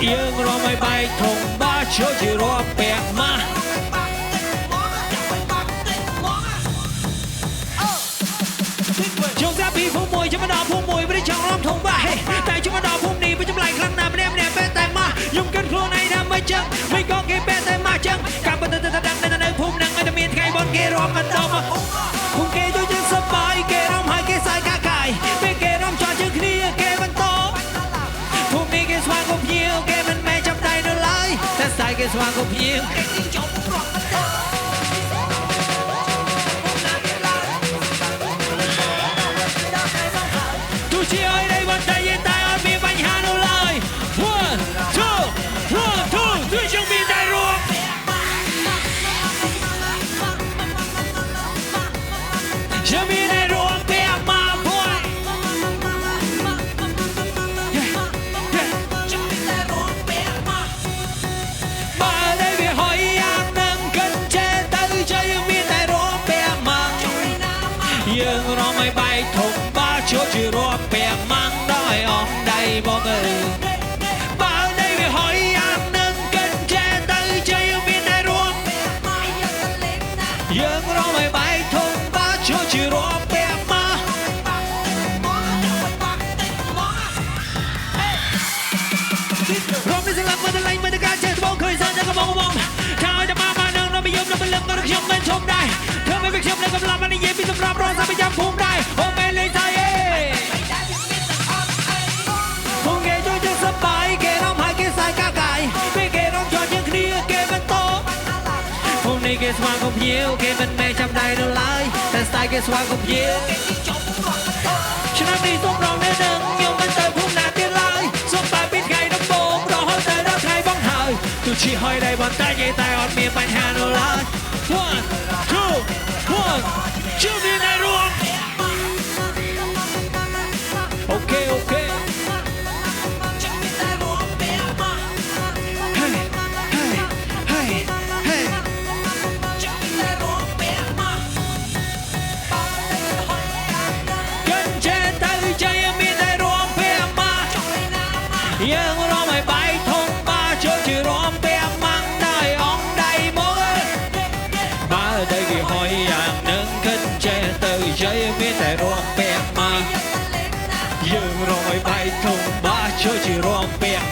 យើងរំឲ្យបែកធំបាជួយជារាប់ពាក់ម៉ាស់ជុំសាពីភូមិមួយចាំមកដល់ភូមិមួយមិនចង់រំធំបាតែចាំមកដល់ភូមិនេះមិនចម្លែកខ្លាំងណាស់ម្នាក់បែតែម៉ាស់ខ្ញុំគិតខ្លួនឯងថាមិនចឹងមិនក៏គេបែតែម៉ាស់ចឹងកាប់ទៅដឹងនៅភូមិនឹងតែមានថ្ងៃបនគេរំមិនដល់ភូមិគេជួយយើងសប្បាយគេរំហើយគេសាយកាកាយពេលគេរំចោលជើងគ្នាគេបន្តភូមិនេះគេស្វាគមន៍ភ្ញៀវគេមិនមែនចាប់ដៃនៅឡើយតែស្ដាយគេស្វាគមន៍ភ្ញៀវទូជាឲ្យได้วันតែយើងតែអត់មានបញ្ហានៅឡើយ 1 2 3យើងមានតែរួមយើងមានតែរួមពាក់មក boy បើតែវាហុយយ៉ាងនឹងកិនចេះទៅជួយយើងមានតែរួមពាក់មកយើងរំឲ្យបែកធំបាជួយជារួមពាក់មកដោយអងដៃបងអើយបើតែវាហុយយ៉ាងនឹងកិនចេះទៅជួយយើងមានតែរួមយើងរំឲ្យបែកធំបាជួយជារួមពាក់មករំនេះស្លាប់មកដល់មិនការចេះបងឃើញសាច់ក៏បងថាឲ្យតែមកនឹងនៅមិនយំនៅមិនលឹងក៏ខ្ញុំមិនឈប់ដែរធ្វើមិនខ្ញុំនៅកំឡុងមកនិយាយពីសម្រាប់រងសាប់ចាំភូមិដែរអូមែនលេងថៃអេភូមិគេជួយយើងសប្បាយគេរំហើយគេសាយកាកាយពេលគេរំចូលយើងគ្នាគេបន្តភូមិនេះគេស្វាគមន៍ភ្ញៀវគេមិនមែនចាប់ដៃនៅឡើយតែស្ដាយគេស្វាគមន៍ភ្ញៀវឆ្នាំនេះសូមរងនៅនឹងខ្ញុំមិនទៅភូមិណាទៀតឡើយសូមបែបពីថ្ងៃដំបូងរហូតទៅដល់ថ្ងៃបងហើយទោះជាហើយដែរបងតែនិយាយតែអត់មានបញ្ហានៅឡើយ 1 2 1ជួយមានតែរួមអូខេអូខេយើងរំឲ្យបែកធំបាជួយជារំពាក់ម៉ាំងដោយអងដៃមកបើតែគេហុយយ៉ាងនឹងគិតចេះទៅយាយមានតែរំពាក់ម៉ាំងយើងរំឲ្យបែកធំបាជួយជារំពាក់